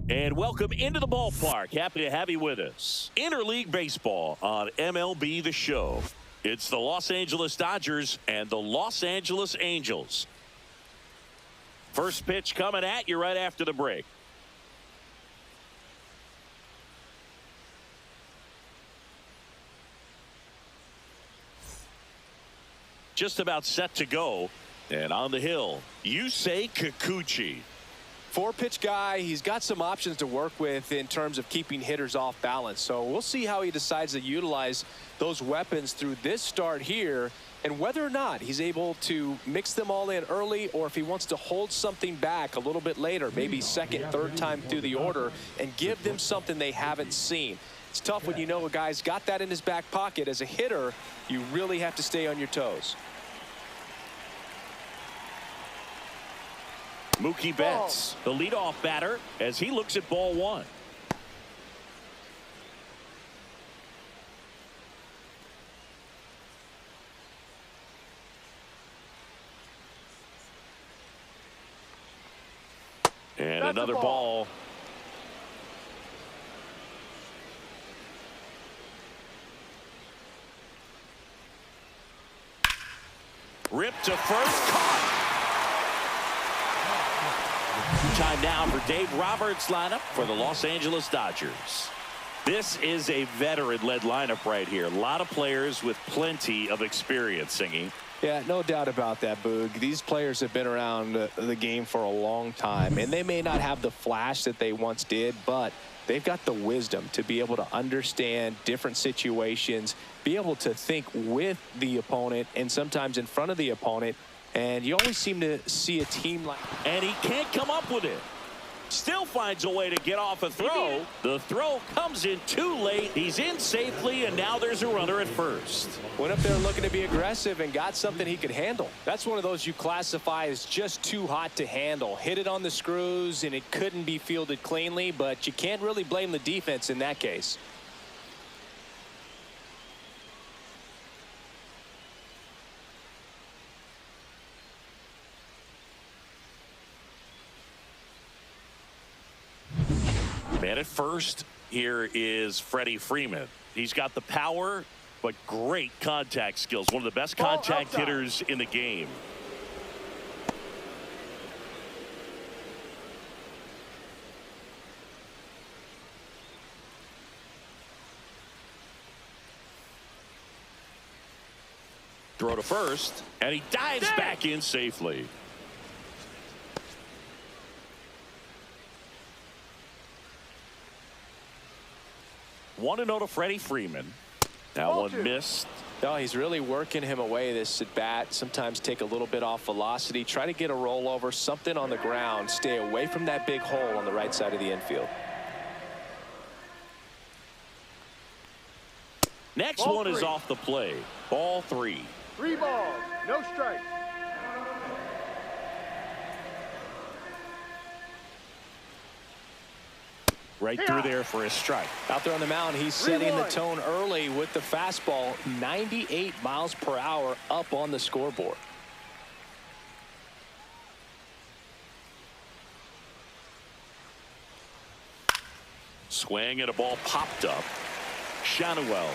And welcome into the ballpark. Happy to have you with us. Interleague Baseball on MLB The Show. It's the Los Angeles Dodgers and the Los Angeles Angels. First pitch coming at you right after the break. Just about set to go. And on the hill, Yusei Kikuchi. Four-pitch guy. He's got some options to work with in terms of keeping hitters off balance. So we'll see how he decides to utilize those weapons through this start here, and whether or not he's able to mix them all in early, or if he wants to hold something back a little bit later, maybe second, third time through the order, and give them something they haven't seen. It's tough when you know a guy's got that in his back pocket. As a hitter, you really have to stay on your toes. Mookie Betts, the leadoff batter, as he looks at ball one. And that's another ball. Ripped to first, caught. Time now for Dave Roberts' lineup for the Los Angeles Dodgers. This is a veteran-led lineup right here. A lot of players with plenty of experience, Singy. Yeah, no doubt about that, Boog. These players have been around the game for a long time, and they may not have the flash that they once did, but they've got the wisdom to be able to understand different situations, be able to think with the opponent and sometimes in front of the opponent. And you always seem to see a team like... And he can't come up with it. Still finds a way to get off a throw. The throw comes in too late. He's in safely, and now there's a runner at first. Went up there looking to be aggressive and got something he could handle. That's one of those you classify as just too hot to handle. Hit it on the screws, and it couldn't be fielded cleanly, but you can't really blame the defense in that case. Man at first, here is Freddie Freeman. He's got the power, but great contact skills. One of the best contact hitters in the game. Throw to first, and he dives back in safely. 1-0 to Freddie Freeman. That one missed. No, he's really working him away, this at bat. Sometimes take a little bit off velocity. Try to get a rollover, something on the ground. Stay away from that big hole on the right side of the infield. Next one is off the play. Ball 3. 3 balls, no strikes. Right through there for a strike. Out there on the mound, he's setting the tone early with the fastball. 98 miles per hour up on the scoreboard. Swing and a ball popped up. Shanuel.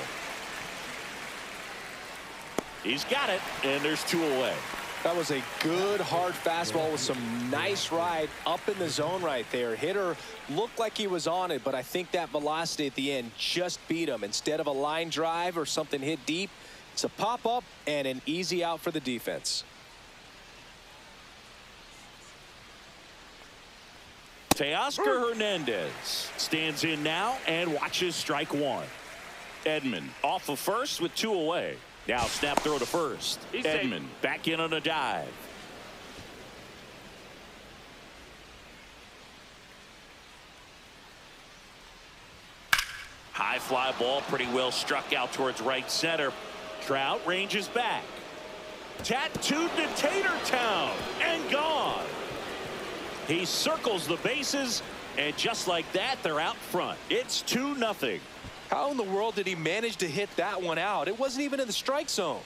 He's got it, and there's 2 away. That was a good hard fastball with some nice ride up in the zone right there. Hitter looked like he was on it, but I think that velocity at the end just beat him. Instead of a line drive or something hit deep, it's a pop up and an easy out for the defense. Teoscar Hernandez stands in now and watches strike 1. Edman off of first with 2 away. Now snap throw to first. Edman back in on a dive. High fly ball pretty well struck out towards right center. Trout ranges back. Tattooed to Tatertown and gone. He circles the bases, and just like that, they're out front. It's 2-0. How in the world did he manage to hit that one out? It wasn't even in the strike zone.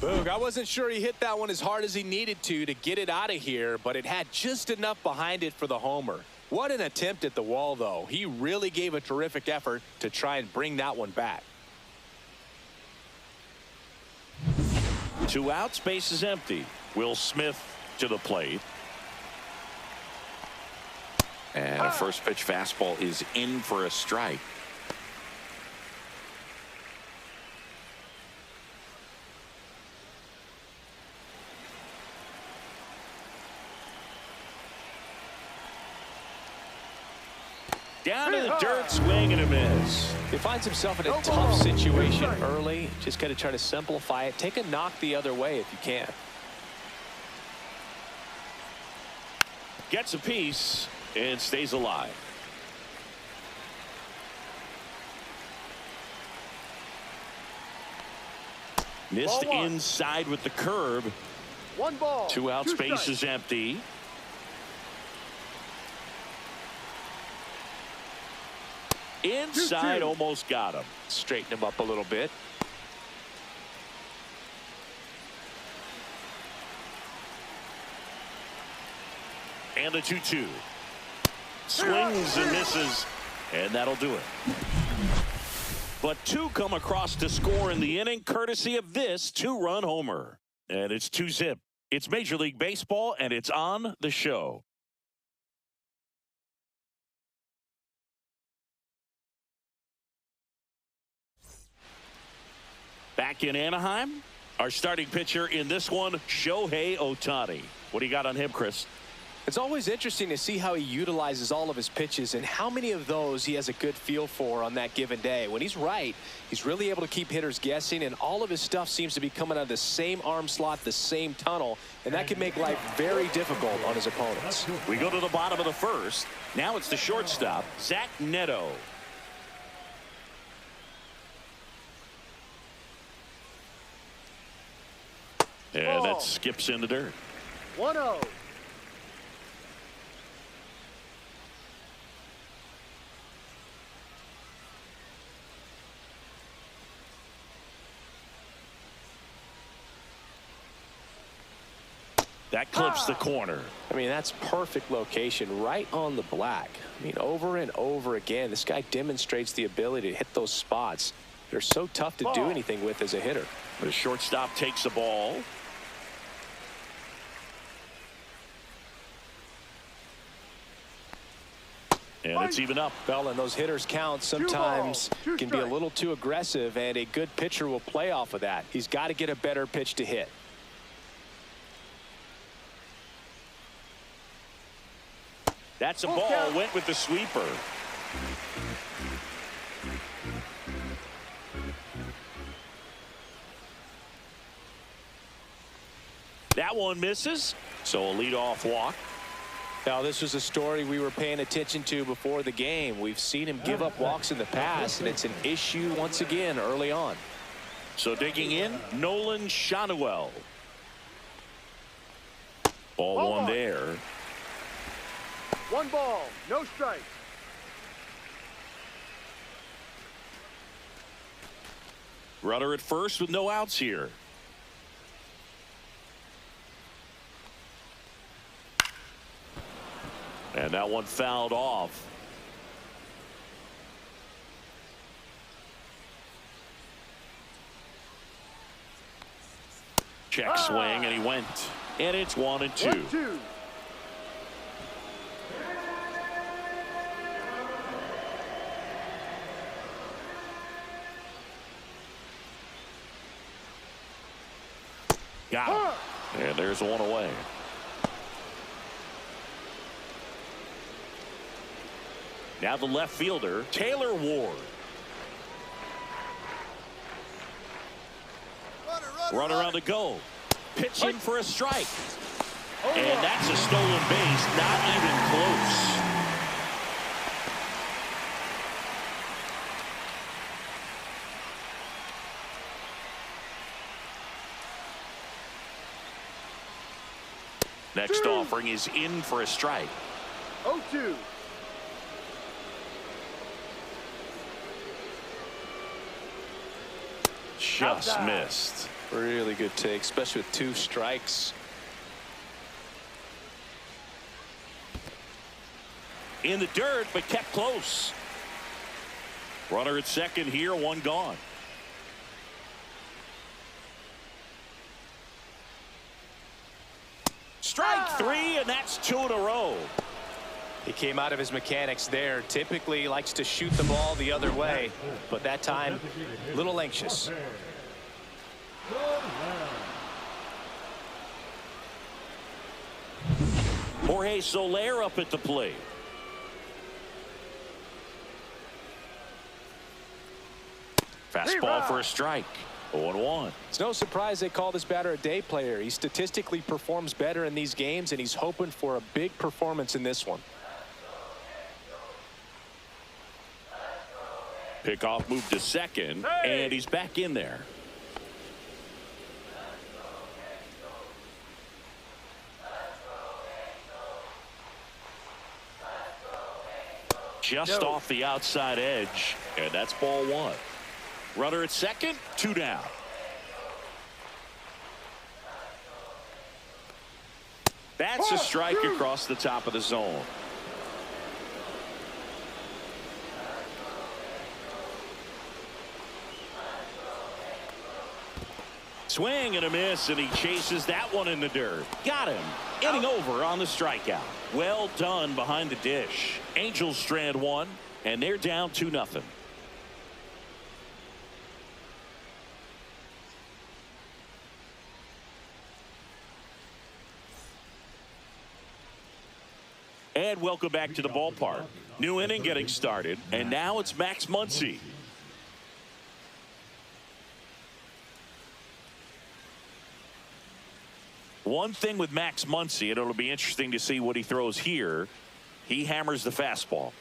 Boog, I wasn't sure he hit that one as hard as he needed to get it out of here, but it had just enough behind it for the homer. What an attempt at the wall, though. He really gave a terrific effort to try and bring that one back. 2 outs, base is empty. Will Smith to the plate. And a first pitch fastball is in for a strike. Down to the dirt, swing and a miss. He finds himself in a tough situation early. Just got to try to simplify it. Take a knock the other way if you can. Gets a piece and stays alive. Missed inside with the curve. 1 ball. 2 outs, 2 base strikes. is empty. Inside, 2-2. almost got him. Straighten him up a little bit. And a 2-2. Swings and misses, and that'll do it. But 2 come across to score in the inning, courtesy of this 2-run homer. And it's 2-zip. It's Major League Baseball, and it's on the show. Back in Anaheim, our starting pitcher in this one, Shohei Ohtani. What do you got on him, Chris? It's always interesting to see how he utilizes all of his pitches and how many of those he has a good feel for on that given day. When he's right, he's really able to keep hitters guessing, and all of his stuff seems to be coming out of the same arm slot, the same tunnel, and that can make life very difficult on his opponents. We go to the bottom of the first. Now it's the shortstop, Zach Neto. And that skips in the dirt. 1-0. That clips the corner. I mean, that's perfect location right on the black. I mean, over and over again, this guy demonstrates the ability to hit those spots. They're so tough to do anything with as a hitter. The shortstop takes the ball. And it's even up. Well, and those hitters count sometimes 2 can be a strikes. little too aggressive, and a good pitcher will play off of that. He's got to get a better pitch to hit. That's a ball. Went with the sweeper. That one misses. So a leadoff walk. Now, this was a story we were paying attention to before the game. We've seen him give up walks in the past, and it's an issue once again early on. So digging in, Nolan Shanuel. Ball 1 there. 1 ball. No strikes. Runner at first with no outs here. And that one fouled off. Check swing, and he went. And it's 1-2. 1-2. Got him. And there's 1 away. Now the left fielder, Taylor Ward. Runner on the go. Pitching for a strike. And that's a stolen base. Not even close. Next offering is in for a strike. 0-2. Just missed. Really good take, especially with 2 strikes. In the dirt, but kept close. Runner at second here, 1 gone. Strike 3, and that's 2 in a row. He came out of his mechanics there. Typically likes to shoot the ball the other way, but that time a little anxious. Jorge Soler up at the plate. Fastball for a strike. 0-1. It's no surprise they call this batter a day player. He statistically performs better in these games, and he's hoping for a big performance in this one. Pickoff moved to second, and he's back in there. Just off the outside edge, and that's ball 1. Runner at second, 2 down. That's a strike across the top of the zone. Swing and a miss, and he chases that one in the dirt. Got him. Inning over on the strikeout. Well done behind the dish. Angels strand 1, and they're down 2-0. And welcome back to the ballpark. New inning getting started, and now it's Max Muncy. One thing with Max Muncy, and it'll be interesting to see what he throws here. He hammers the fastball.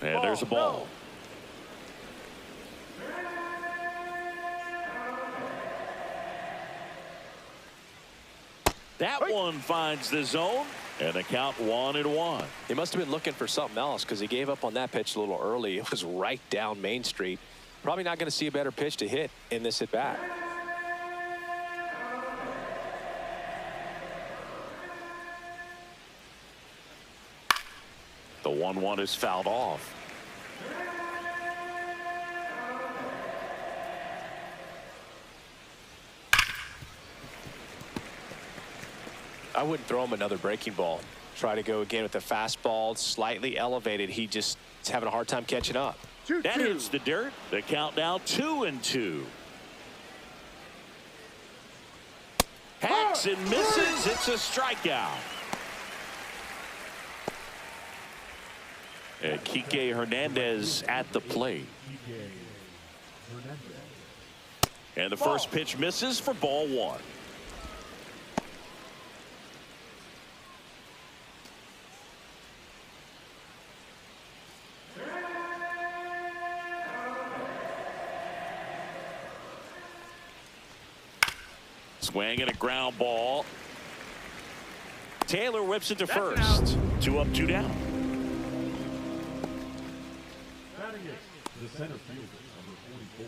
And there's a ball. That one finds the zone, and the count 1-1. He must have been looking for something else because he gave up on that pitch a little early. It was right down Main Street. Probably not going to see a better pitch to hit in this at bat. The 1-1 is fouled off. I wouldn't throw him another breaking ball. Try to go again with the fastball slightly elevated. He just is having a hard time catching up. That hits the dirt. The count now 2-2. Hacks and misses. It's a strikeout. And Kike Hernandez at the plate. And the first pitch misses for ball 1. Swing and a ground ball. Taylor whips it to first. 2 up, 2 down. The center fielder, number 44,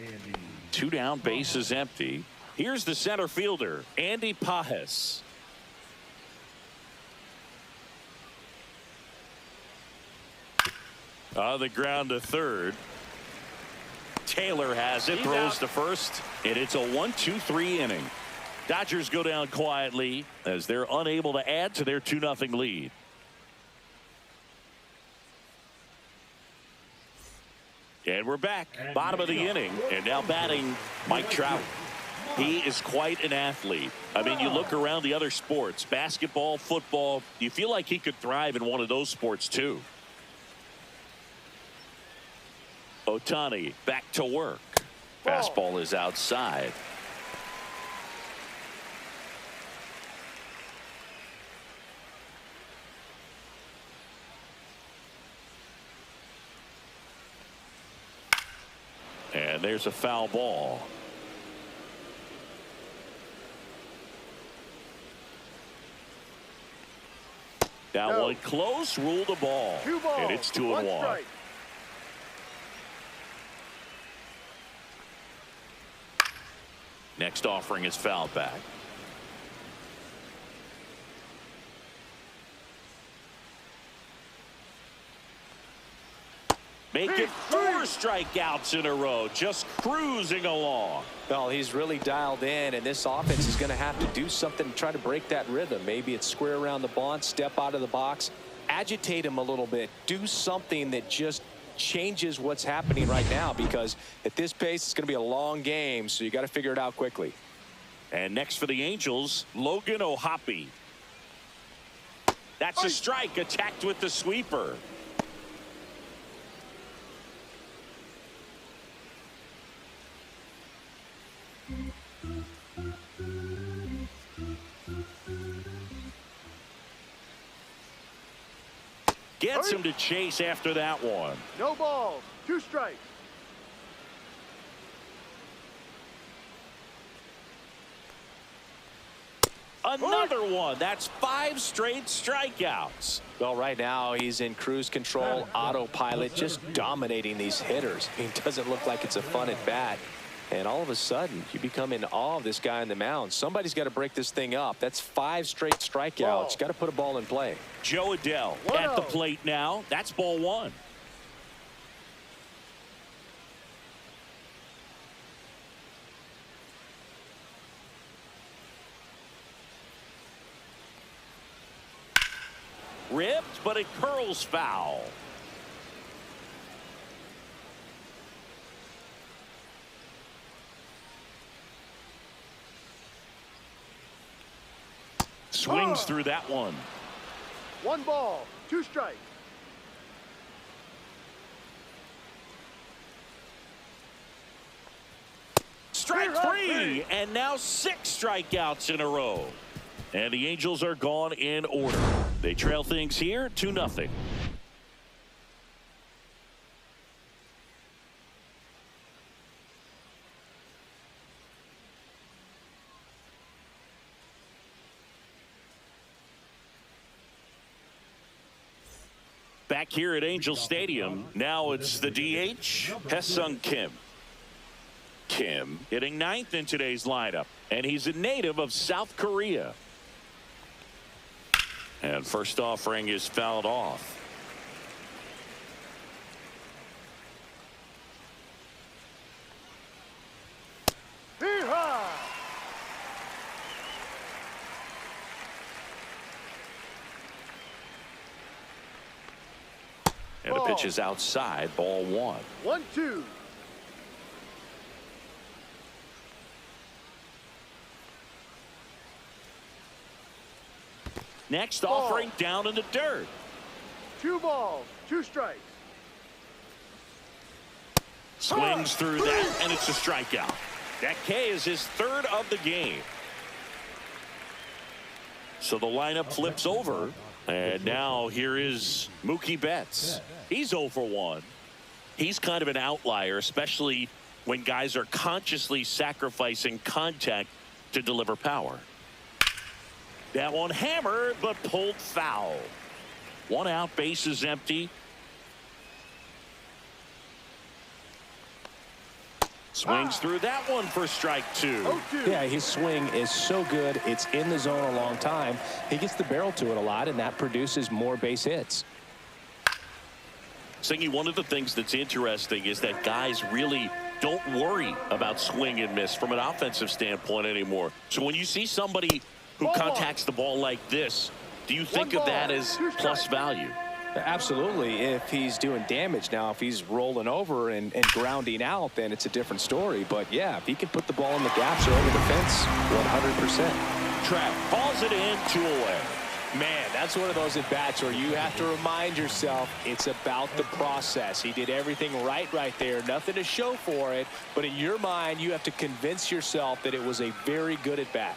Andy. 2 down, base is empty. Here's the center fielder, Andy Pajes. On the ground to third. Taylor has it, throws to first, and it's a 1-2-3 inning. Dodgers go down quietly as they're unable to add to their 2-0 lead. And we're back, bottom of the inning, and now batting Mike Trout. He is quite an athlete. I mean, you look around the other sports, basketball, football, you feel like he could thrive in one of those sports too. Ohtani back to work. Fastball is outside. And there's a foul ball. That one close, ruled a ball. And it's 2-1. Next offering is fouled back. Make it 4 strikeouts in a row, just cruising along. Well, he's really dialed in, and this offense is going to have to do something to try to break that rhythm. Maybe it's square around the bunt, step out of the box, agitate him a little bit, do something that just changes what's happening right now, because at this pace, it's going to be a long game, so you got to figure it out quickly. And next for the Angels, Logan O'Hoppe. That's a strike, attacked with the sweeper. Gets him to chase after that one. No balls. 2 strikes. Another one. That's 5 straight strikeouts. Well, right now he's in cruise control, autopilot, just dominating these hitters. I mean, it doesn't look like it's a fun at bat. And all of a sudden, you become in awe of this guy on the mound. Somebody's got to break this thing up. That's 5 straight strikeouts. You got to put a ball in play. Joe Adell at the plate now. That's ball 1. Ripped, but it curls foul. Swings through that one. 1 ball. 2 strikes. Strike 3, and now 6 strikeouts in a row. And the Angels are gone in order. They trail things here 2-0. Back here at Angel Stadium, now it's the DH, Haesung Kim. Kim hitting 9th in today's lineup, and he's a native of South Korea. And first offering is fouled off. Hee-haw! And the pitch is outside, ball 1. 1-2. Next offering down in the dirt. 2 balls. 2 strikes. Swings through that, and it's a strikeout. That K is his 3rd of the game. So the lineup flips over, and now here is Mookie Betts. He's 0 for 1. He's kind of an outlier, especially when guys are consciously sacrificing contact to deliver power. That one hammered, but pulled foul. 1 out, base is empty. Swings through that one for strike 2. Yeah, his swing is so good. It's in the zone a long time. He gets the barrel to it a lot, and that produces more base hits. Singy, one of the things that's interesting is that guys really don't worry about swing and miss from an offensive standpoint anymore. So when you see somebody who contacts the ball like this, do you think of that as plus value? Absolutely, if he's doing damage. Now, if he's rolling over and grounding out, then it's a different story. But yeah, if he can put the ball in the gaps or over the fence, 100%. Trap falls it in, 2 away. Man, that's one of those at-bats where you have to remind yourself it's about the process. He did everything right there. Nothing to show for it. But in your mind, you have to convince yourself that it was a very good at-bat.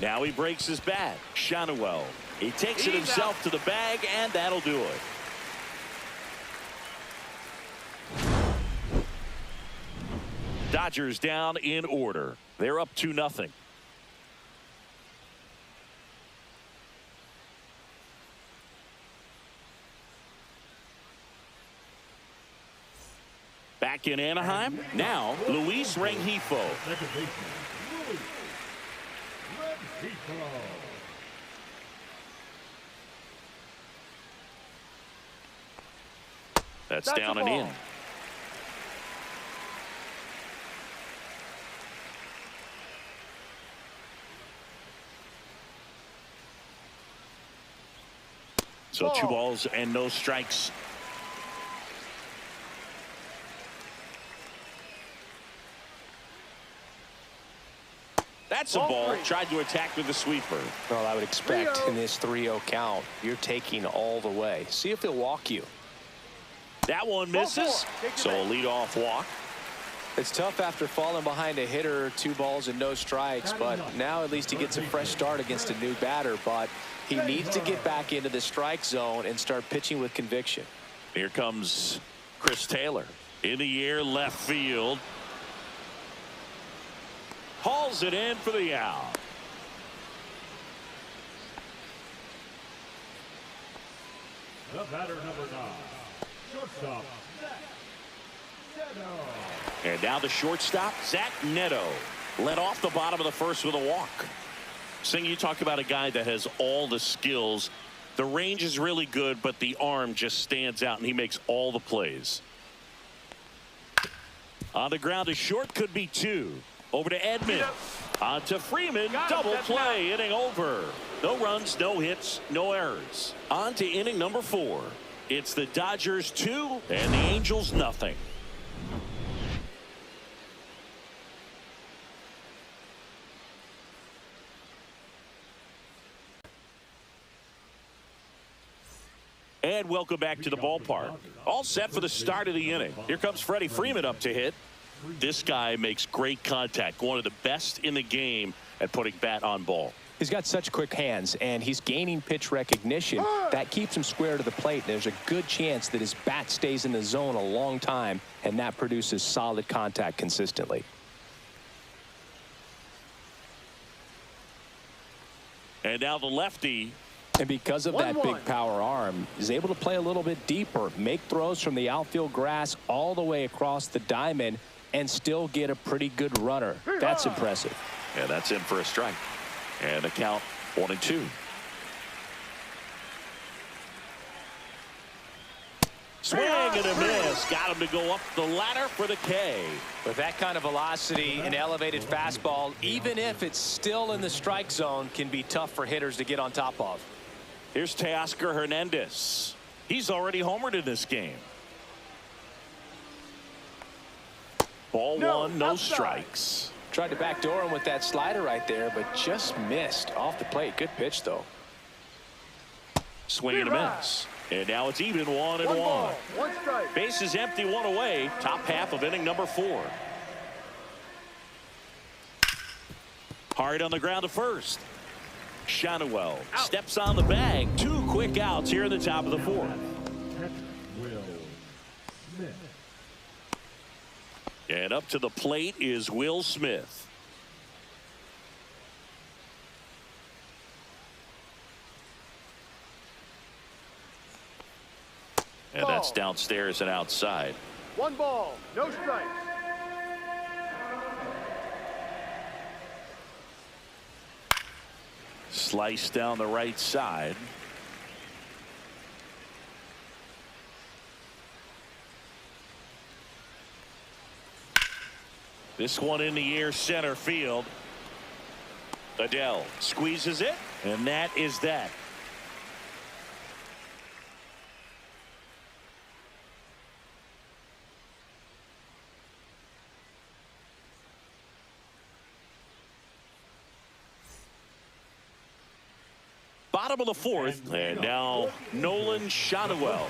Now he breaks his bat. Shanuel. He takes it himself to the bag, and that'll do it. Dodgers down in order. They're up 2-0. Back back in Anaheim. Now, Luis Rengifo. Second baseman, Luis Rengifo. That's That's down a and ball. in. So 2 balls and no strikes. That's a Ball ball. 3. Tried to attack with the sweeper. Well, I would expect 3-0. in this 3-0 count, you're taking all the way. See if he'll walk you. That one Ball misses. 4. Take it So a back. leadoff walk. It's tough after falling behind a hitter, 2 balls and no strikes, but now at least he gets a fresh start against a new batter. But he needs to get back into the strike zone and start pitching with conviction. Here comes Chris Taylor. In the air, left field. Hauls it in for the out. The batter number 9, shortstop, Zach Neto. And now the shortstop, Zach Neto, led off the bottom of the first with a walk. Sing, you talk about a guy that has all the skills. The range is really good, but the arm just stands out, and he makes all the plays. On the ground to short, could be 2. Over to Edman. On to Freeman. Double play. Inning over. No runs, no hits, no errors. On to inning number 4. It's the Dodgers 2 and the Angels nothing. And welcome back to the ballpark. All set for the start of the inning. Here comes Freddie Freeman up to hit. This guy makes great contact. One of the best in the game at putting bat on ball. He's got such quick hands, and he's gaining pitch recognition. That keeps him square to the plate. There's a good chance that his bat stays in the zone a long time, and that produces solid contact consistently. And now the lefty. And because of that 1-1. big power arm, he's able to play a little bit deeper, make throws from the outfield grass all the way across the diamond, and still get a pretty good runner. That's impressive. And that's in for a strike. And the count 1-2. Swing and a miss. Got him to go up the ladder for the K. With that kind of velocity, an elevated fastball, even if it's still in the strike zone, can be tough for hitters to get on top of. Here's Teoscar Hernandez. He's already homered in this game. Ball 1, no outside. strikes. Tried to backdoor him with that slider right there, but just missed off the plate. Good pitch, though. Swing and a miss. And now it's even 1-1. 1 ball, 1 strike. Base is empty, 1 away. Top half of inning number 4. Hard on the ground to first. Shannawell steps on the bag. 2 quick outs here in the top of the 4th. Catcher, Will Smith. And up to the plate is Will Smith. And that's downstairs and outside. 1 ball, no strikes. Slice down the right side. This one in the air, center field. Adele squeezes it, and that is that. Bottom of the 4th, and now Nolan Shannawell.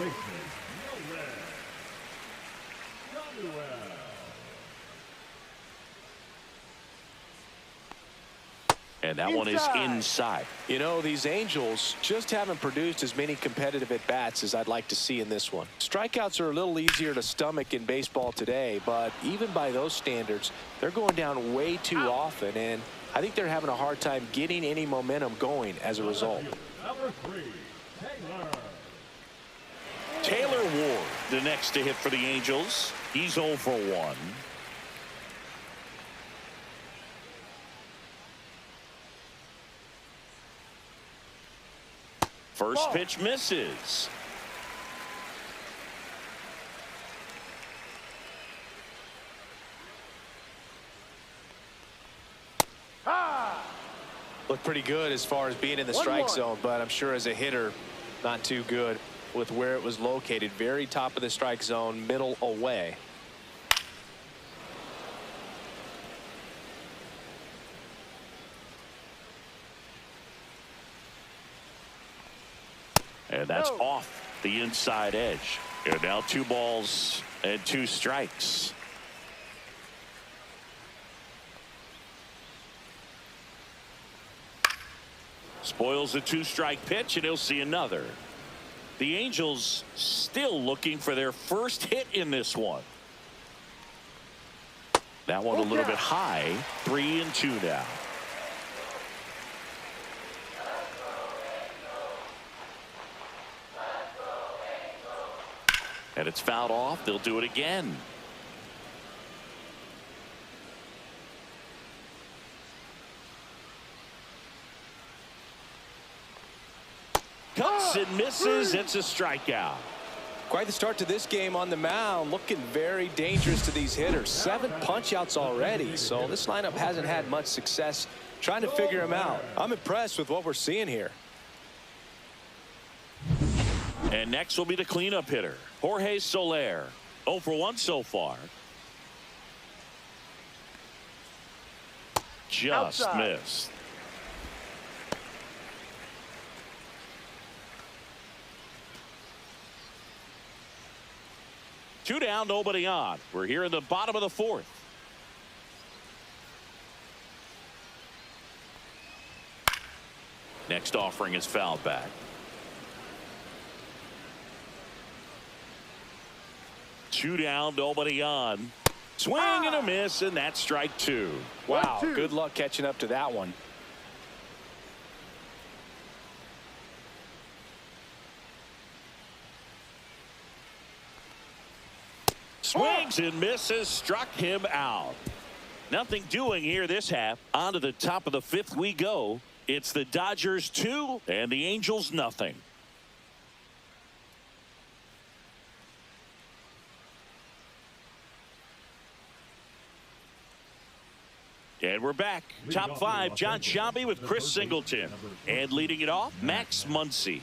And that one is inside. You know, these Angels just haven't produced as many competitive at-bats as I'd like to see in this one. Strikeouts are a little easier to stomach in baseball today, but even by those standards, they're going down way too often, and I think they're having a hard time getting any momentum going as a result. Number 3, Taylor. Taylor Ward, the next to hit for the Angels. He's 0 for 1. First pitch misses. Looked pretty good as far as being in the strike zone, but I'm sure as a hitter, not too good with where it was located. Very top of the strike zone, middle away. And that's off the inside edge. And now 2 balls and 2 strikes. Spoils the 2-strike pitch, and he'll see another. The Angels still looking for their first hit in this one. That one a little bit high. 3-2 now. And it's fouled off. They'll do it again. Cuts and misses. It's a strikeout. Quite the start to this game on the mound. Looking very dangerous to these hitters. 7 punch-outs already. So this lineup hasn't had much success trying to figure him out. I'm impressed with what we're seeing here. And next will be the cleanup hitter, Jorge Soler. 0 for 1 so far. Just missed. Two down, nobody on. We're here in the bottom of the 4th. Next offering is fouled back. Two down, nobody on. Swing and a miss, and that's strike 2. Wow, good luck catching up to that one. Swings and misses, struck him out. Nothing doing here this half. On to the top of the 5th we go. It's the Dodgers 2 and the Angels nothing. And we're back. Top 5, John Sciambi with Chris Singleton. And leading it off, Max Muncy.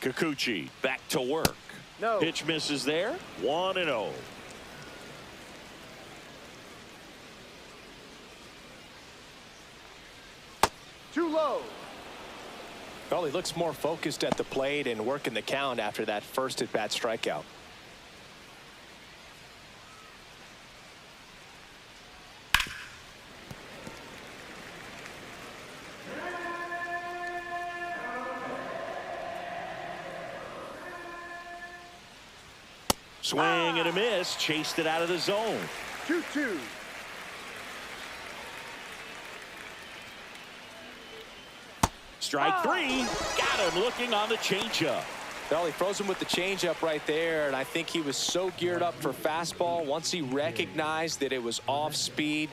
Kikuchi back to work. No. Pitch misses there. 1-0. Too low. Well, he looks more focused at the plate and working the count after that first at-bat strikeout. Swing and a miss. Chased it out of the zone. 2-2. Strike 3. Got him looking on the changeup. Well, he froze him with the changeup right there, and I think he was so geared up for fastball. Once he recognized that it was off speed,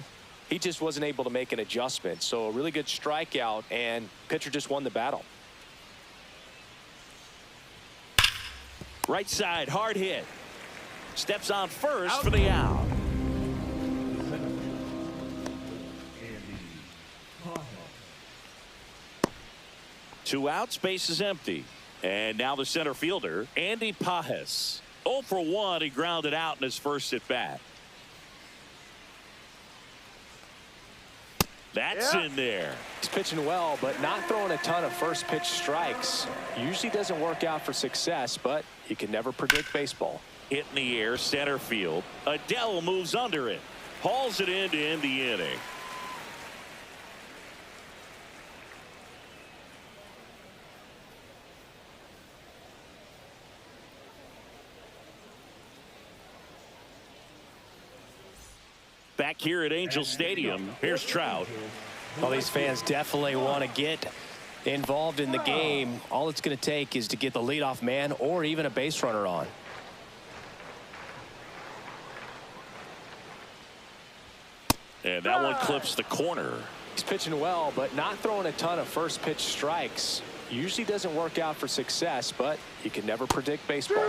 he just wasn't able to make an adjustment. So a really good strikeout, and pitcher just won the battle. Right side, hard hit. Steps on first for the out. Two outs, base is empty. And now the center fielder, Andy Pajes. 0 for 1, he grounded out in his first at bat. That's in there. He's pitching well, but not throwing a ton of first pitch strikes. Usually doesn't work out for success, but you can never predict baseball. Hit in the air, center field. Adele moves under it. Hauls it in to end the inning. back here at Angel Stadium. Here's Trout. Well, these fans definitely want to get involved in the game. All it's going to take is to get the leadoff man or even a base runner on. And that one clips the corner. He's pitching well, but not throwing a ton of first pitch strikes. Usually doesn't work out for success, but you can never predict baseball.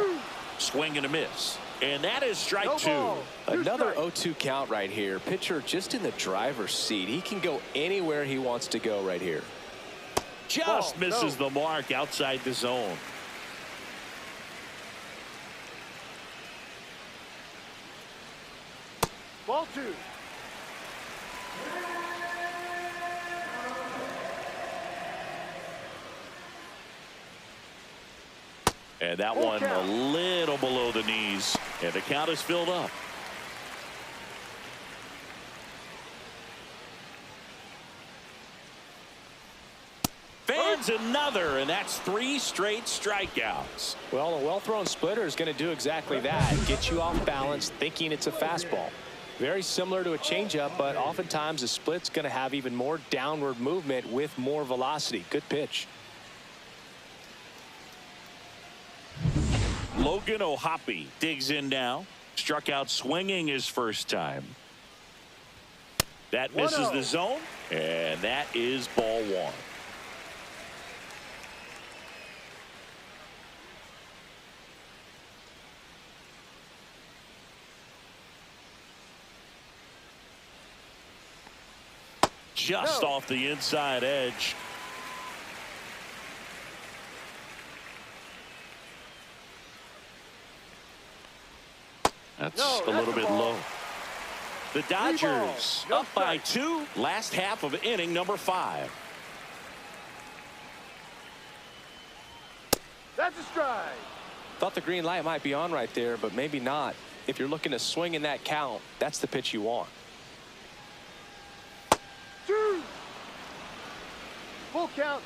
Swing and a miss. And that is strike two. Another 0-2 count right here. Pitcher just in the driver's seat. He can go anywhere he wants to go right here. Just misses the mark outside the zone. Ball two. And that one a little below the knees. And the count is filled up. Fans another, and that's 3 straight strikeouts. Well, a well-thrown splitter is going to do exactly that. Get you off balance thinking it's a fastball. Very similar to a changeup, but oftentimes a split's going to have even more downward movement with more velocity. Good pitch. Logan O'Hoppe digs in now. Struck out swinging his first time. That misses the zone, and that is ball one. Just off the inside edge. That's a little bit low. The Dodgers up by 2. Last half of inning number 5. That's a strike. Thought the green light might be on right there, but maybe not. If you're looking to swing in that count, that's the pitch you want. 2. Full count.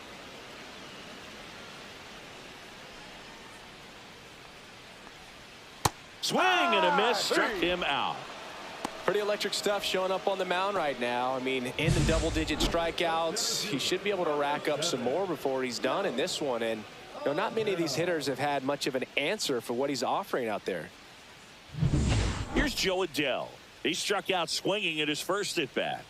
Swing and a miss, struck him out. Pretty electric stuff showing up on the mound right now. I mean, in the double-digit strikeouts, he should be able to rack up some more before he's done in this one. And you know, not many of these hitters have had much of an answer for what he's offering out there. Here's Joe Adell. He struck out swinging at his first at bat.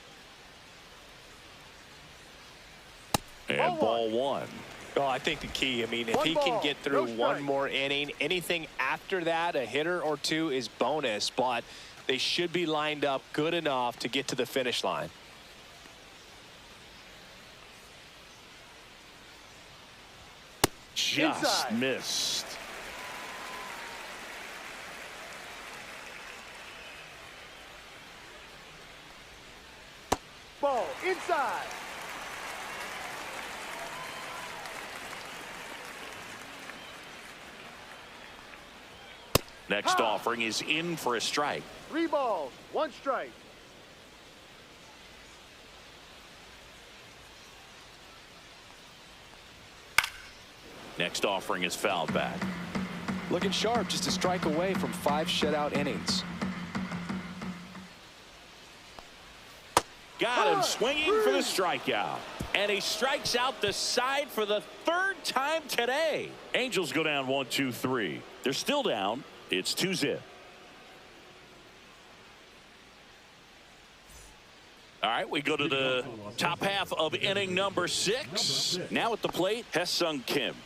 And ball one. Well, I think the key, I mean, if he can get through one more inning, anything after that, a hitter or two is bonus, but they should be lined up good enough to get to the finish line. Just missed. Ball inside. Next offering is in for a strike. 3 balls, 1 strike. Next offering is fouled back. Looking sharp, just a strike away from 5 shutout innings. Got him swinging for the strikeout. And he strikes out the side for the 3rd time today. Angels go down 1-2-3. They're still down. It's 2-0. All right, we go to the top half of inning number 6. Now at the plate, Hye-Sung Kim.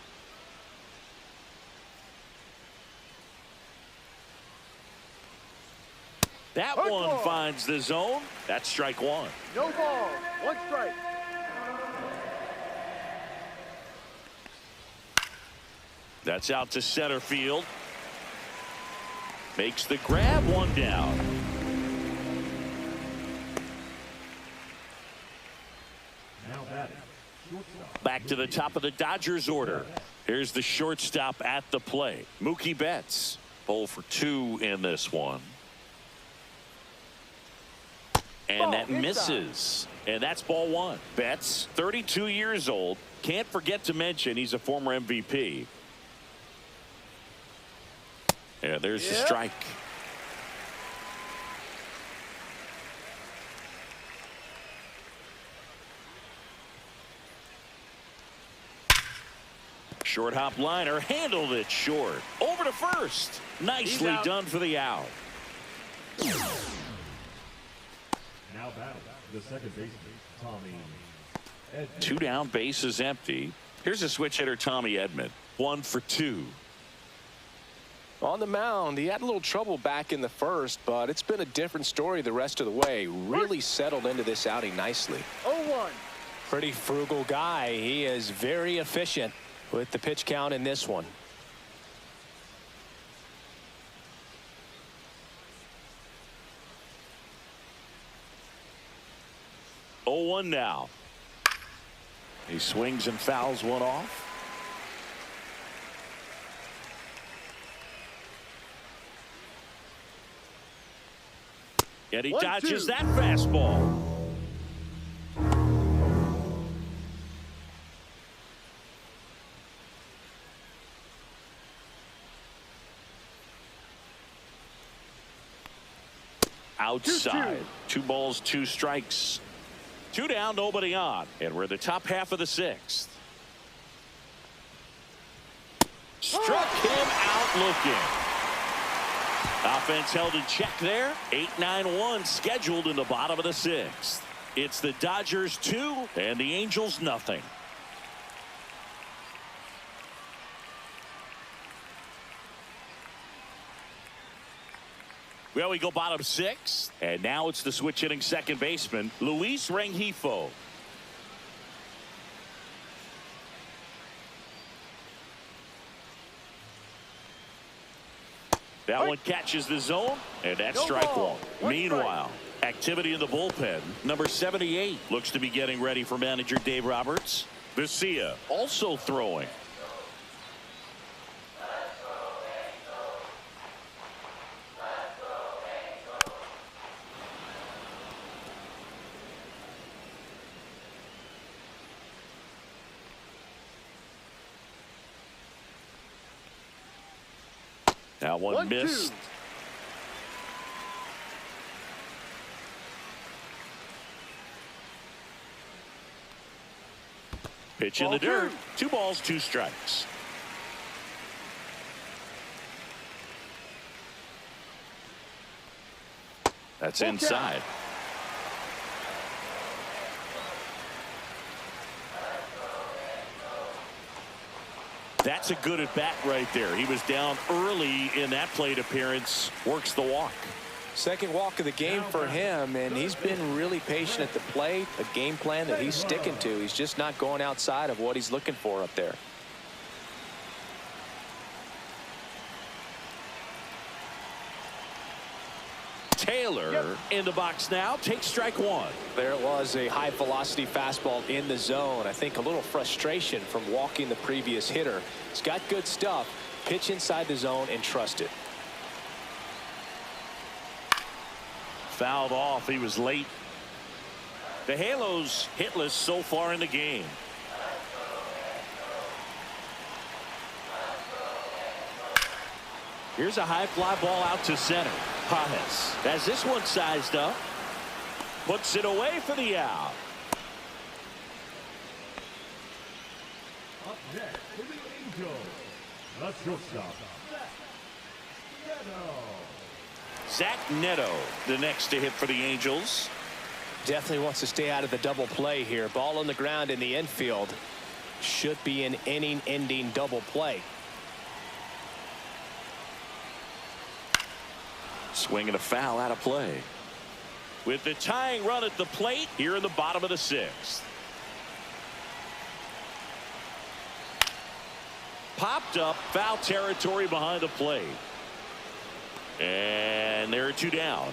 That one finds the zone. That's strike 1. No ball, 1 strike. That's out to center field. Makes the grab, 1 down. Now batting, shortstop. Back to the top of the Dodgers order. Here's the shortstop at the plate. Mookie Betts. 0 for 2 in this one. And that misses. And that's ball 1. Betts, 32 years old. Can't forget to mention he's a former MVP. Yeah, there's the strike. Short hop liner, handled it short. Over to first. Nicely done for the out. Now batting, the second baseman, Tommy Edman. 2 down, base is empty. Here's a switch hitter, Tommy Edman. 1 for 2. On the mound, he had a little trouble back in the first, but it's been a different story the rest of the way. Really settled into this outing nicely. 0-1. Pretty frugal guy. He is very efficient with the pitch count in this one. Oh, 0-1 now. He swings and fouls one off. And he dodges that fastball. Outside. 2 balls, 2 strikes. 2 down, nobody on. And we're in the top half of the 6th. Struck him out looking. Offense held in check there. 8-9-1 scheduled in the bottom of the 6th. It's the Dodgers 2 and the Angels nothing. Well, we go bottom 6, and now it's the switch hitting second baseman, Luis Rengifo. That one catches the zone, and that's strike one. Meanwhile, activity in the bullpen. Number 78 looks to be getting ready for manager Dave Roberts. Vesia also throwing. That one missed. Pitch in the dirt. 2 balls, 2 strikes. That's inside. That's a good at bat right there. He was down early in that plate appearance. Works the walk. Second walk of the game for him, and he's been really patient at the plate. A game plan that he's sticking to. He's just not going outside of what he's looking for up there. Taylor in the box now. Takes strike one. There it was, a high velocity fastball in the zone. I think a little frustration from walking the previous hitter. He's got good stuff. Pitch inside the zone and trust it. Fouled off. He was late. The Halos hitless so far in the game. Here's a high fly ball out to center. Powerhouse has this one sized up. Puts it away for the out. Up next for the Angels, the shortstop, Zach Neto, the next to hit for the Angels. Definitely wants to stay out of the double play here. Ball on the ground in the infield. Should be an inning-ending double play. Swinging a foul out of play. With the tying run at the plate here in the bottom of the 6th. Popped up, foul territory behind the plate. And there are 2 down.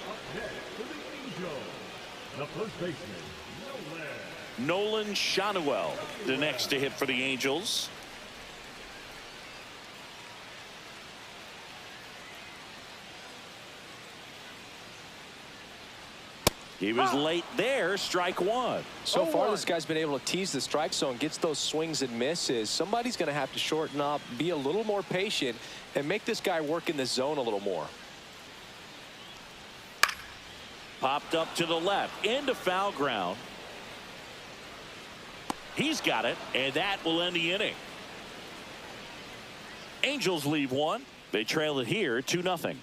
Up next for the Angels, the first baseman, Nolan Shanuel, the next to hit for the Angels. He was late there. Strike one. So far, this guy's been able to tease the strike zone, gets those swings and misses. Somebody's going to have to shorten up, be a little more patient, and make this guy work in the zone a little more. Popped up to the left into foul ground. He's got it, and that will end the inning. Angels leave one. They trail it here 2-0.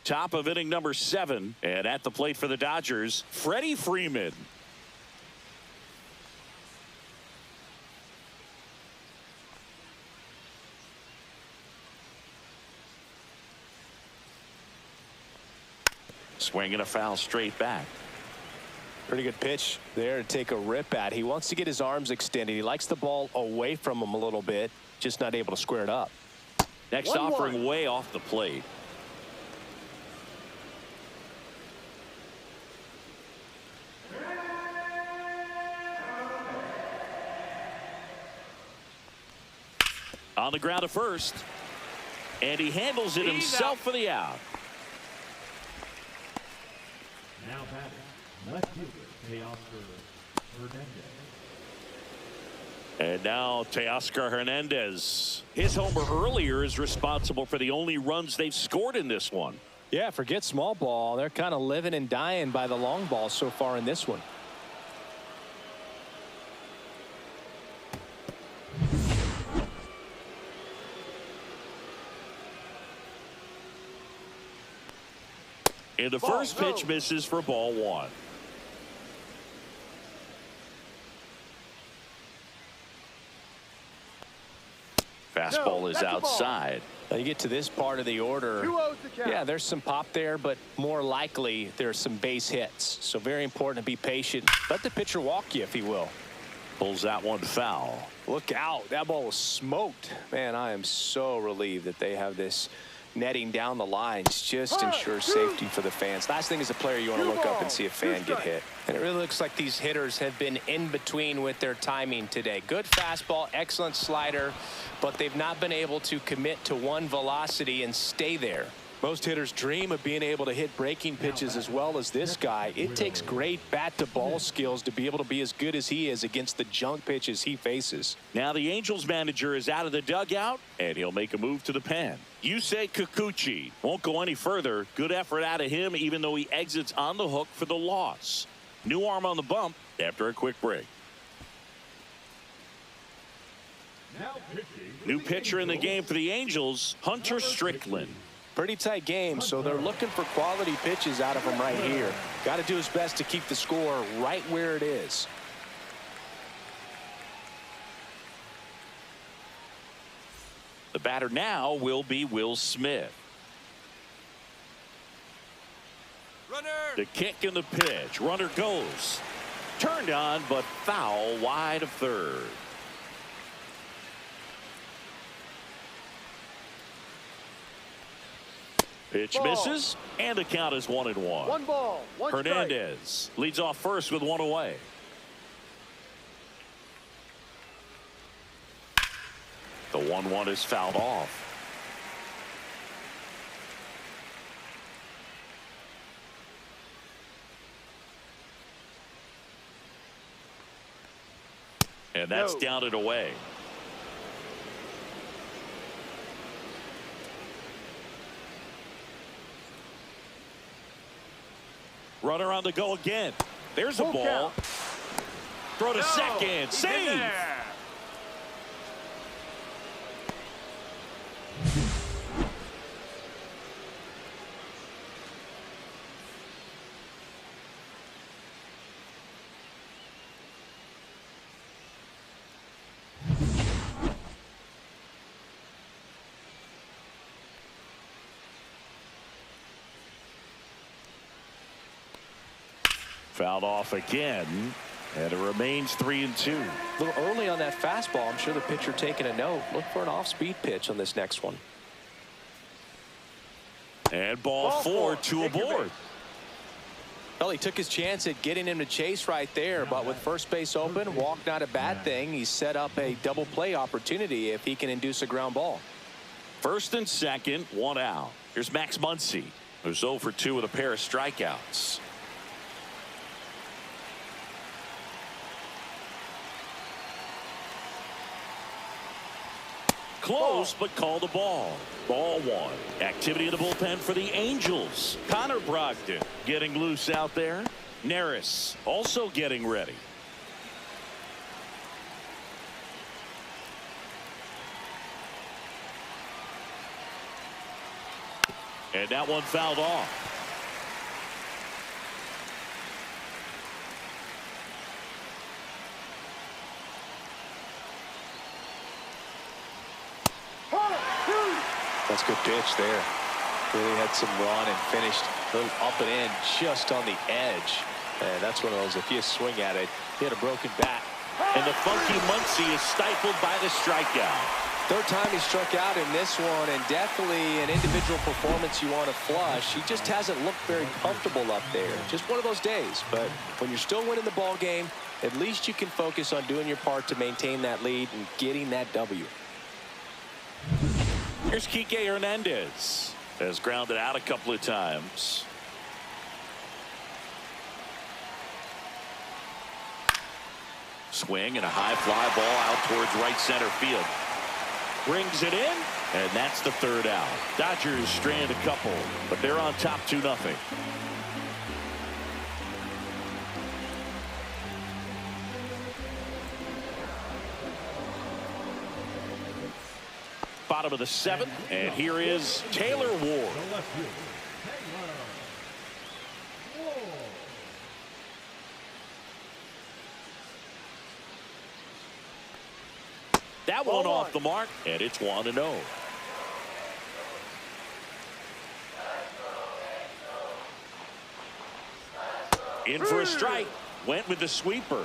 Top of inning number 7, and at the plate for the Dodgers, Freddie Freeman. Swinging a foul straight back. Pretty good pitch there to take a rip at. He wants to get his arms extended. He likes the ball away from him a little bit, just not able to square it up. Next 1-1. offering way off the plate. On the ground to first, and he handles it himself for the out. Now batting, left fielder Teoscar Hernandez. And now Teoscar Hernandez. His homer earlier is responsible for the only runs they've scored in this one. Yeah, forget small ball. They're kind of living and dying by the long ball so far in this one. And the first pitch misses for ball 1. Fastball is outside. Now you get to this part of the order. 2-0 to count. Yeah, there's some pop there, but more likely there's some base hits. So very important to be patient. Let the pitcher walk you, if he will. Pulls that one foul. Look out. That ball was smoked. Man, I am so relieved that they have this netting down the lines. Just ensure safety for the fans. Last thing as a player, you want to look up and see a fan get hit. And it really looks like these hitters have been in between with their timing today. Good fastball, excellent slider, but they've not been able to commit to one velocity and stay there. Most hitters dream of being able to hit breaking pitches as well as this guy. It takes great bat-to-ball skills to be able to be as good as he is against the junk pitches he faces. Now the Angels manager is out of the dugout, and he'll make a move to the pen. Yusei Kikuchi won't go any further. Good effort out of him, even though he exits on the hook for the loss. New arm on the bump after a quick break. Now pitching. New pitcher in the game for the Angels, Hunter Strickland. Pretty tight game, so they're looking for quality pitches out of him right here. Got to do his best to keep the score right where it is. The batter now will be Will Smith. Runner. The kick and the pitch. Runner goes. Turned on, but foul wide of third. Pitch misses, and the count is 1-1. 1 ball, 1 strike. Hernandez leads off first with 1 away. The 1-1 is fouled off. And that's down and away. Runner on the go again. There's a ball. Throw to second. Save. Fouled off again, and it remains 3-2. A little early on that fastball. I'm sure the pitcher taking a note. Look for an off-speed pitch on this next one. And ball 4, 2 aboard. Well, he took his chance at getting him to chase right there, but with first base open, walk not a bad thing. He set up a double play opportunity if he can induce a ground ball. First and second, 1 out. Here's Max Muncy, who's 0 for 2 with a pair of strikeouts. close, but called a ball. Ball one. Activity in the bullpen for the Angels. Connor Brogdon getting loose out there. Neris also getting ready. And that one fouled off. That's a good pitch there. Really had some run and finished a little up and in just on the edge. And that's one of those, if you swing at it, he had a broken bat. And the funky Muncy is stifled by the strikeout. Third time he struck out in this one, and definitely an individual performance you want to flush. He just hasn't looked very comfortable up there. Just one of those days. But when you're still winning the ball game, at least you can focus on doing your part to maintain that lead and getting that W. Here's Kike Hernandez. Has grounded out a couple of times. Swing and a high fly ball out towards right center field. Brings it in, and that's the third out. Dodgers strand a couple, but they're on top 2-0. Bottom of the seventh, and here is Taylor Ward. That one off the mark, and it's 1-0. In for a strike. Went with the sweeper.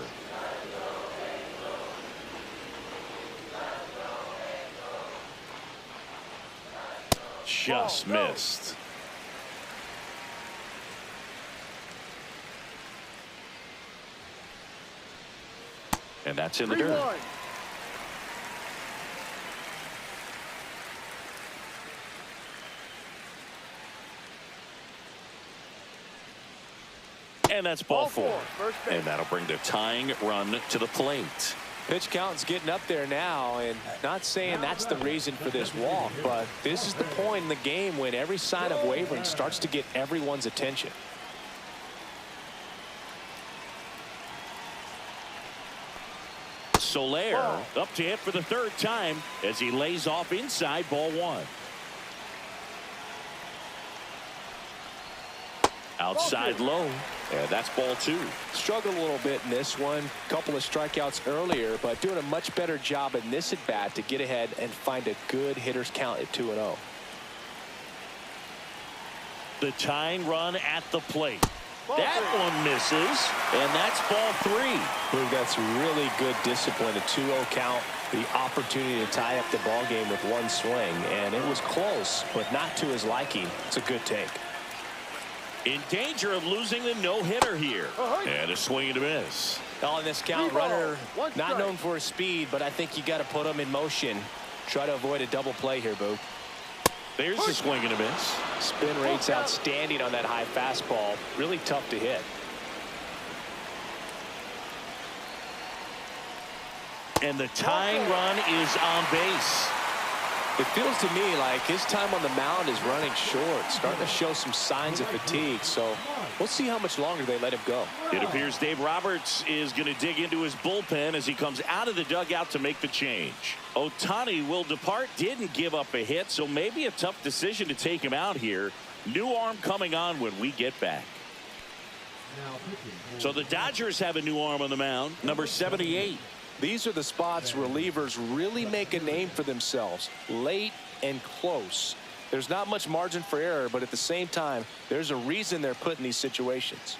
Just missed. And that's in the dirt. And that's ball four. And that'll bring the tying run to the plate. Pitch count's getting up there now, and not saying that's the reason for this walk, but this is the point in the game when every sign of wavering starts to get everyone's attention. Soler up to hit for the third time as he lays off inside ball one. Outside low, and that's ball two. Struggled a little bit in this one. Couple of strikeouts earlier, but doing a much better job in this at bat to get ahead and find a good hitter's count at 2-0. The tying run at the plate. That one misses, and that's ball three. Luke, that's really good discipline. A 2-0 count, the opportunity to tie up the ball game with one swing, and it was close, but not to his liking. It's a good take. In danger of losing the no-hitter here. And a swing and a miss. On this count, runner not known for his speed, but I think you got to put him in motion. Try to avoid a double play here, Boo. There's the swing and a miss. Spin rate's outstanding on that high fastball. Really tough to hit. And the tying run is on base. It feels to me like his time on the mound is running short, starting to show some signs of fatigue. So we'll see how much longer they let him go. It appears Dave Roberts is going to dig into his bullpen as he comes out of the dugout to make the change. Ohtani will depart, didn't give up a hit, so maybe a tough decision to take him out here. New arm coming on when we get back. So the Dodgers have a new arm on the mound, number 78. These are the spots relievers really make a name for themselves, late and close. There's not much margin for error, but at the same time, there's a reason they're put in these situations.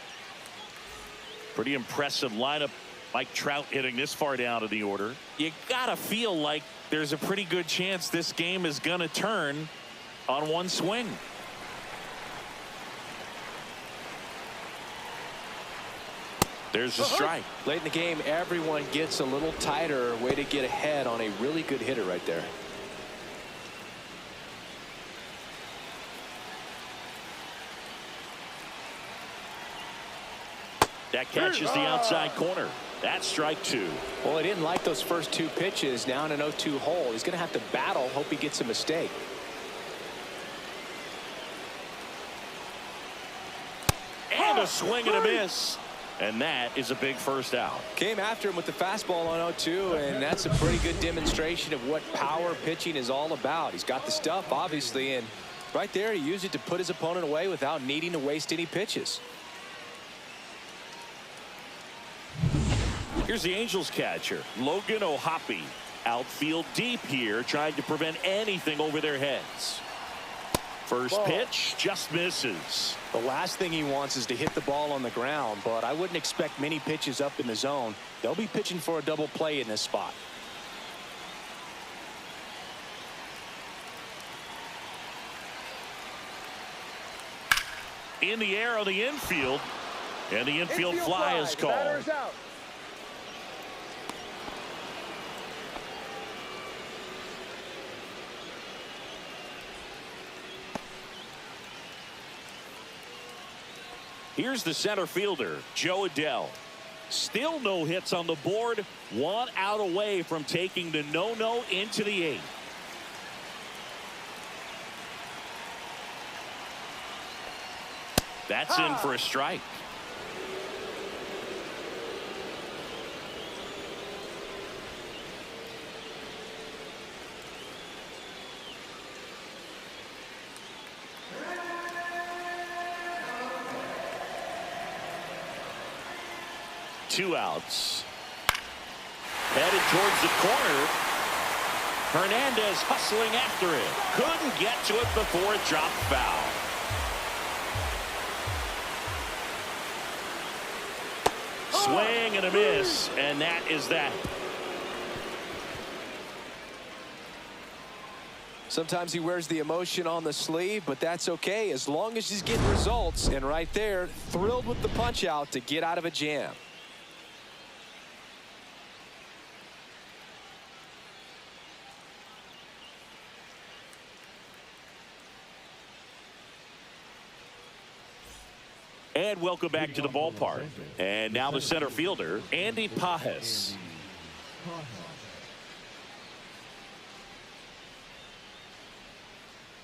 Pretty impressive lineup. Mike Trout hitting this far down in the order. You gotta feel like there's a pretty good chance this game is gonna turn on one swing. There's the strike. Late in the game, everyone gets a little tighter. Way to get ahead on a really good hitter right there. That catches the outside corner. That's strike two. Well, he didn't like those first two pitches. Now in an 0-2 hole, he's going to have to battle, hope he gets a mistake. And a swing and a miss. And that is a big first out. Came after him with the fastball on 0-2, and that's a pretty good demonstration of what power pitching is all about. He's got the stuff, obviously, and right there he used it to put his opponent away without needing to waste any pitches. Here's the Angels catcher, Logan O'Hoppe. Outfield deep here, trying to prevent anything over their heads. First pitch just misses. The last thing he wants is to hit the ball on the ground, but I wouldn't expect many pitches up in the zone. They'll be pitching for a double play in this spot. In the air on the infield, and the infield fly is The batter called. is out. Here's the center fielder, Joe Adell. Still no hits on the board. 1 out away from taking the no-no into the 8th. That's in for a strike. Two outs. Headed towards the corner. Hernandez hustling after it. Couldn't get to it before it dropped foul. Swing and a miss, and that is that. Sometimes he wears the emotion on the sleeve, but that's okay as long as he's getting results. And right there, thrilled with the punch out to get out of a jam. And welcome back to the ballpark. And now the center fielder, Andy Pajes.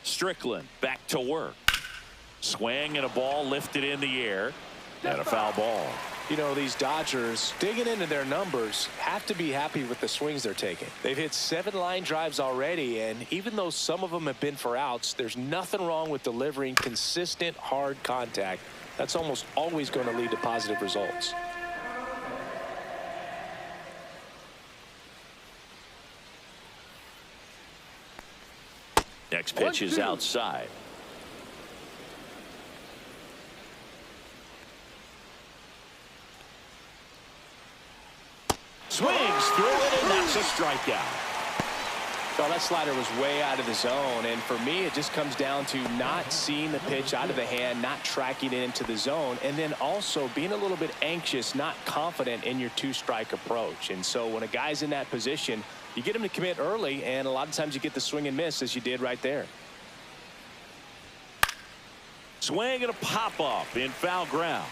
Strickland back to work. Swing and a ball lifted in the air. And a foul ball. You know, these Dodgers, digging into their numbers, have to be happy with the swings they're taking. They've hit 7 line drives already, and even though some of them have been for outs, there's nothing wrong with delivering consistent, hard contact. That's almost always going to lead to positive results. Next pitch is outside. Swings through it, and that's a strikeout. Well, that slider was way out of the zone, and for me, it just comes down to not seeing the pitch out of the hand, not tracking it into the zone, and then also being a little bit anxious, not confident in your 2-strike approach. And so when a guy's in that position, you get him to commit early, and a lot of times you get the swing and miss, as you did right there. Swing and a pop-up in foul ground.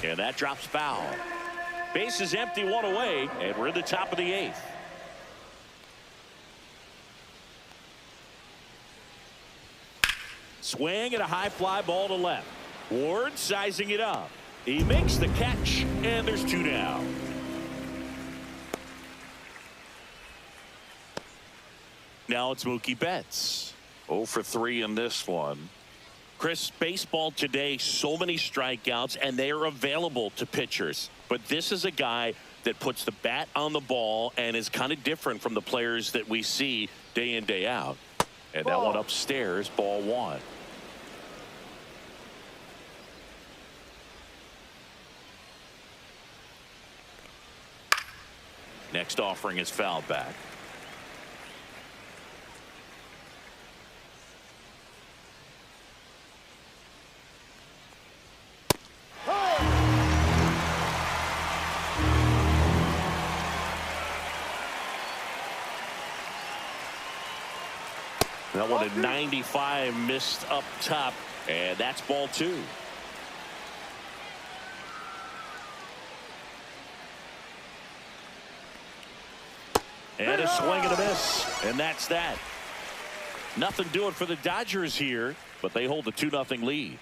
And that drops foul. Base is empty, 1 away, and we're in the top of the 8th. Swing and a high fly ball to left. Ward sizing it up. He makes the catch, and there's 2 down. Now it's Mookie Betts. 0 for 3 in this one. Chris, baseball today, so many strikeouts, and they are available to pitchers. But this is a guy that puts the bat on the ball and is kind of different from the players that we see day in, day out. And that one upstairs, ball 1. Next offering is fouled back. That one at 95 missed up top, and that's ball 2. And a swing and a miss. And that's that. Nothing doing for the Dodgers here, but they hold a 2-0 lead.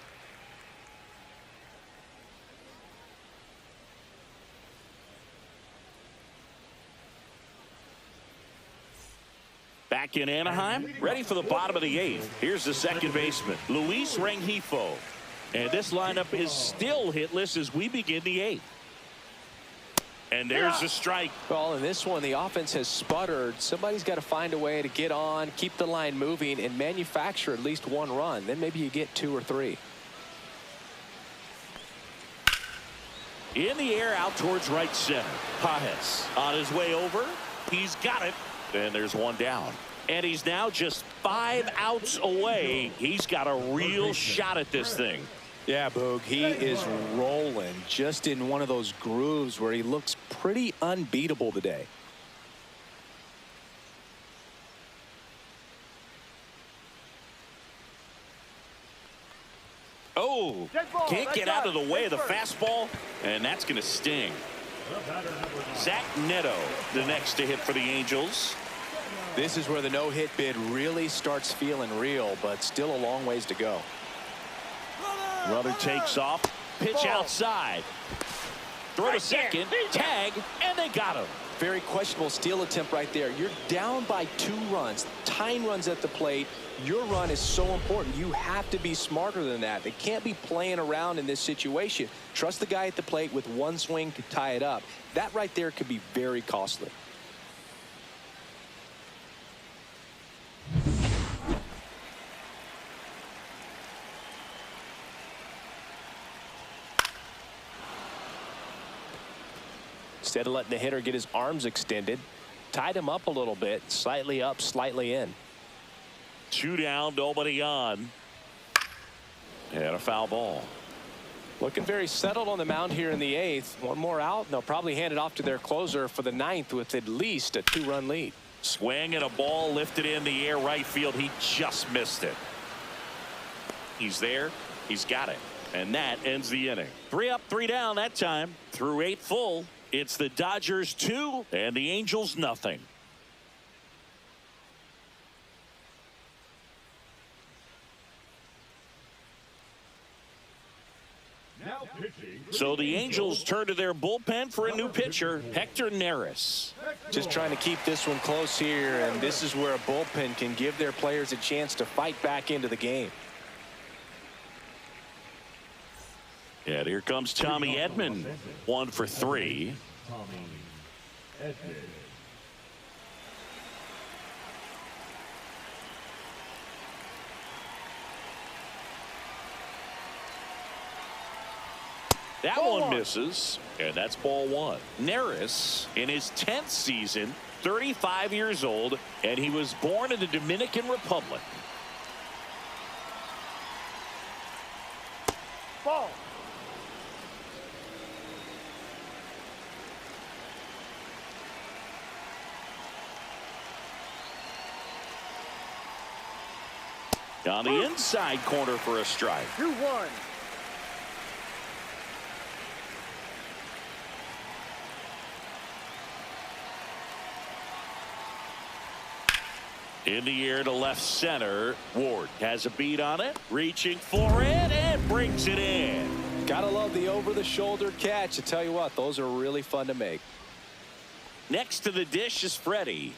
Back in Anaheim, ready for the bottom of the 8th. Here's the second baseman, Luis Rengifo. And this lineup is still hitless as we begin the 8th. And there's a strike. Well, in this one, the offense has sputtered. Somebody's got to find a way to get on, keep the line moving, and manufacture at least one run. Then maybe you get 2 or 3. In the air out towards right center. Pajes on his way over. He's got it. And there's one down. And he's now just 5 outs away. He's got a real shot at this thing. Yeah, Boog, he is rolling just in one of those grooves where he looks pretty unbeatable today. Oh, can't get out of the way of the fastball, and that's going to sting. Zach Neto, the next to hit for the Angels. This is where the no-hit bid really starts feeling real, but still a long ways to go. Runner takes off, pitch outside. Throw to second, tag, and they got him. Very questionable steal attempt right there. You're down by 2 runs, tying runs at the plate. Your run is so important. You have to be smarter than that. They can't be playing around in this situation. Trust the guy at the plate with one swing to tie it up. That right there could be very costly. Instead of letting the hitter get his arms extended, tied him up a little bit, slightly up, slightly in. 2 down, nobody on. And a foul ball. Looking very settled on the mound here in the 8th. One more out, and they'll probably hand it off to their closer for the 9th with at least a 2-run lead. Swing and a ball lifted in the air right field. He just missed it. He's there. He's got it. And that ends the inning. 3 up, 3 down that time. Through 8 full. It's the Dodgers 2 and the Angels nothing. Now pitching. So the Angels turn to their bullpen for a new pitcher, Hector Neris. Just trying to keep this one close here, and this is where a bullpen can give their players a chance to fight back into the game. And here comes Tommy Edman, 1 for 3. Tommy Edman. That one misses, and that's ball 1. Neris, in his 10th season, 35 years old, and he was born in the Dominican Republic. Ball. On the inside corner for a strike. 2-1. In the air to left center. Ward has a beat on it, reaching for it, and brings it in. Gotta love the over-the-shoulder catch. I tell you what, those are really fun to make. Next to the dish is Freddie.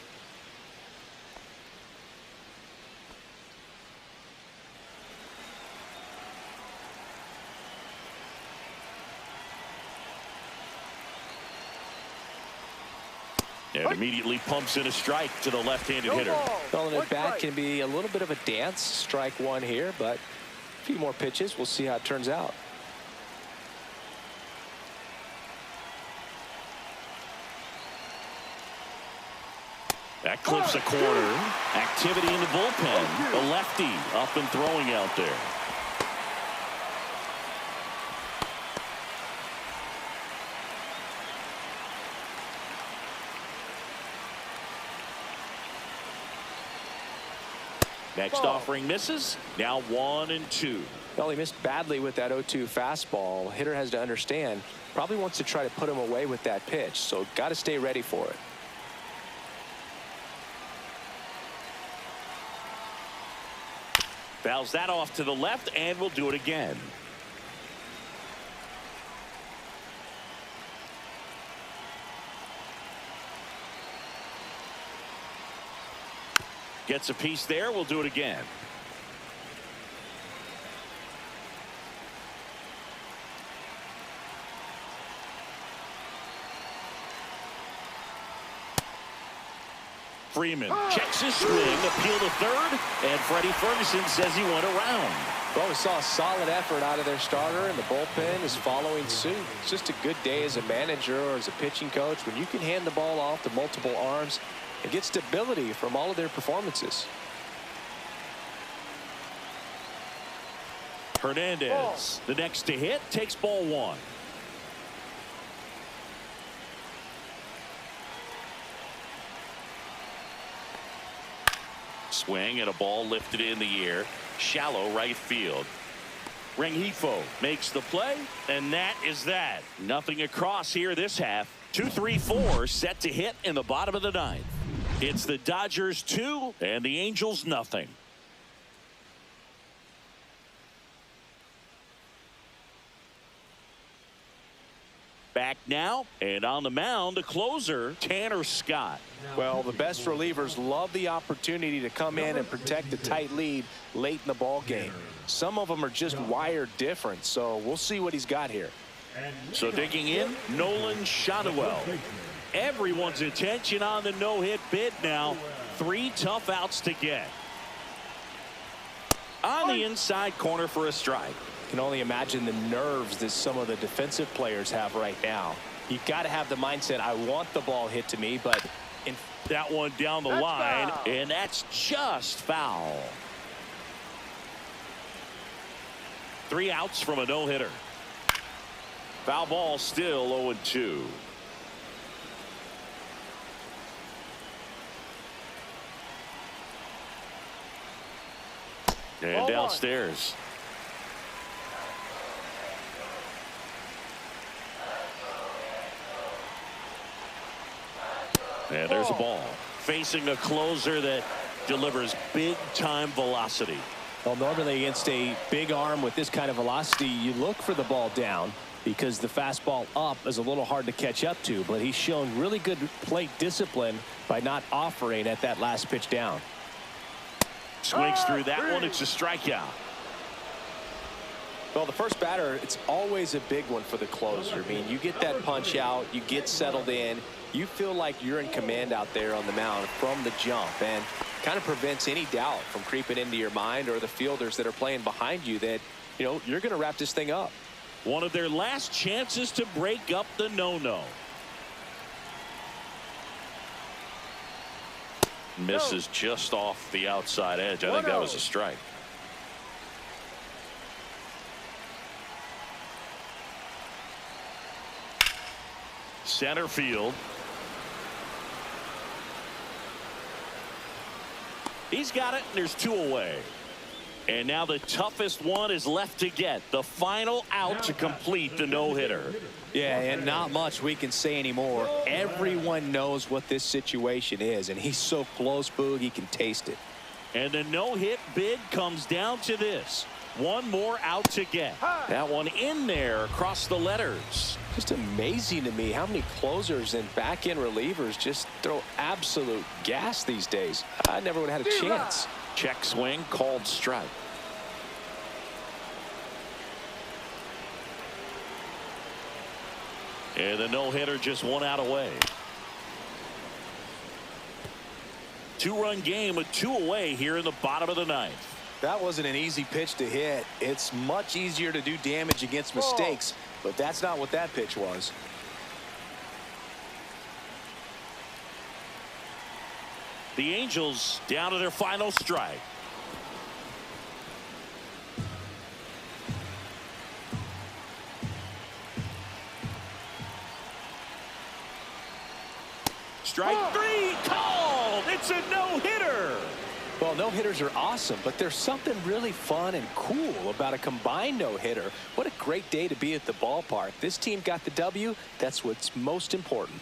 And immediately pumps in a strike to the left-handed hitter. Well, and at bat can be a little bit of a dance. Strike 1 here, but a few more pitches. We'll see how it turns out. That clips a corner. Activity in the bullpen. The lefty up and throwing out there. Next offering misses. Now 1-2. Well, he missed badly with that 0-2 fastball. Hitter has to understand, probably wants to try to put him away with that pitch, so got to stay ready for it. Fouls that off to the left, and we'll do it again. Gets a piece there. We'll do it again. Freeman checks his swing, appeal to third, and Freddie Ferguson says he went around. Well, we saw a solid effort out of their starter, and the bullpen is following suit. It's just a good day as a manager or as a pitching coach when you can hand the ball off to multiple arms and get stability from all of their performances. Hernandez, the next to hit, takes ball one. Swing and a ball lifted in the air. Shallow right field. Rengifo makes the play, and that is that. Nothing across here this half. 2-3-4 set to hit in the bottom of the ninth. It's the Dodgers 2 and the Angels nothing. Back now, and on the mound, the closer, Tanner Scott. Well, the best relievers love the opportunity to come in and protect a tight lead late in the ball game. Some of them are just wired different, so we'll see what he's got here. So digging in, Nolan Shotwell. Everyone's attention on the no-hit bid now. 3 tough outs to get. On the inside corner for a strike. Can only imagine the nerves that some of the defensive players have right now. You've got to have the mindset, I want the ball hit to me, but in that one down the line, foul. And that's just foul. 3 outs from a no-hitter. Foul ball, still 0-2. And downstairs. And there's a ball. Facing a closer that delivers big-time velocity. Well, normally against a big arm with this kind of velocity, you look for the ball down because the fastball up is a little hard to catch up to. But he's shown really good plate discipline by not offering at that last pitch down. Swings through that one. It's a strikeout. Well, the first batter, it's always a big one for the closer. I mean, you get that punch out, you get settled in, you feel like you're in command out there on the mound from the jump, and kind of prevents any doubt from creeping into your mind or the fielders that are playing behind you that, you know, you're going to wrap this thing up. One of their last chances to break up the no-no. Misses just off the outside edge. I think that was a strike. Center field. He's got it, and there's 2 away. And now the toughest one is left to get. The final out to complete the no-hitter. Yeah, and not much we can say anymore. Everyone knows what this situation is, and he's so close, Boog, he can taste it. And the no-hit bid comes down to this. 1 more out to get. That one in there across the letters. Just amazing to me how many closers and back-end relievers just throw absolute gas these days. I never would have had a chance. Check swing, called strike. And the no-hitter just 1 out away. 2-run game with 2 away here in the bottom of the ninth. That wasn't an easy pitch to hit. It's much easier to do damage against mistakes, but that's not what that pitch was. The Angels down to their final strike. Strike 3 called. It's a no-hitter. Well, no-hitters are awesome, but there's something really fun and cool about a combined no-hitter. What a great day to be at the ballpark. This team got the W. That's what's most important.